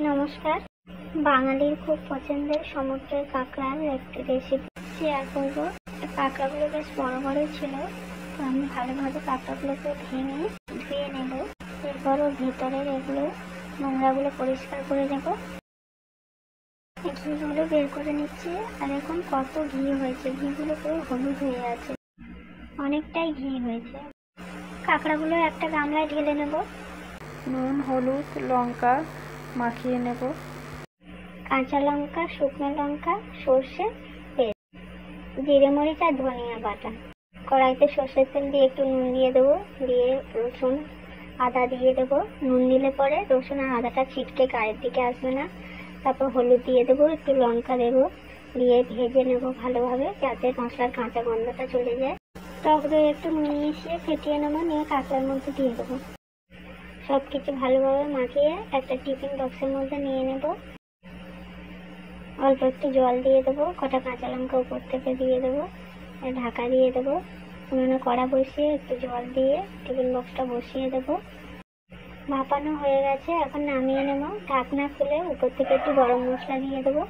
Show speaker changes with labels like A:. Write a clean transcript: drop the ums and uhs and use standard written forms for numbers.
A: নমস্কার। বাঙালির খুব পছন্দের সমুদ্রের কাঁকড়ার একটি রেসিপি শেয়ার করবো। কাঁকড়াগুলো বেশ বড় বড় ছিল, তো আমি ভালোভাবে কাঁকড়াগুলোকে ভেঙে ধুয়ে নেব। এরপর ওর ভেতরের এগুলো নোংরাগুলো পরিষ্কার করে নেব। ঘিগুলো বের করে নিচ্ছি। আর এখন কত ঘি হয়েছে, ঘিগুলো পুরো হলুদ হয়ে আছে, অনেকটাই ঘি হয়েছে। কাঁকড়াগুলো একটা গামলায় ঢেলে নেব।
B: নুন, হলুদ, লঙ্কা মাখিয়ে নেব।
A: কাঁচা লঙ্কা, শুকনো লঙ্কা, সর্ষে পেস্ট, জিরে মরিচ আর ধনিয়া বাটা। কড়াইতে সর্ষের তেল দিয়ে একটু নুন দিয়ে দেবো, দিয়ে রসুন আদা দিয়ে দেবো। নুন দিলে পরে রসুন আর আদাটা ছিটকে গায়ের দিকে আসবে না। তারপর হলুদ দিয়ে দেবো, একটু লঙ্কা দেবো, দিয়ে ভেজে নেব ভালোভাবে, যাতে মশলার কাঁচা গন্ধটা চলে যায়। টক দই একটু নুন মিশিয়ে ফেটিয়ে নেবো, নিয়ে কাঁকড়ার মধ্যে দিয়ে দেবো। সব কিছু ভালোভাবে মাখিয়ে একটা টিফিন বক্সের মধ্যে নিয়ে নেব। অল্প একটু জল দিয়ে দেবো, কটা কাঁচা লঙ্কা উপর থেকে দিয়ে দেবো, ঢাকা দিয়ে দেবো। উনুনে কড়া বসিয়ে একটু জল দিয়ে টিফিন বক্সটা বসিয়ে দেবো। ভাপানো হয়ে গেছে, এখন নামিয়ে নেব। ঢাকনা খুলে উপর থেকে একটু গরম মশলা দিয়ে দেবো।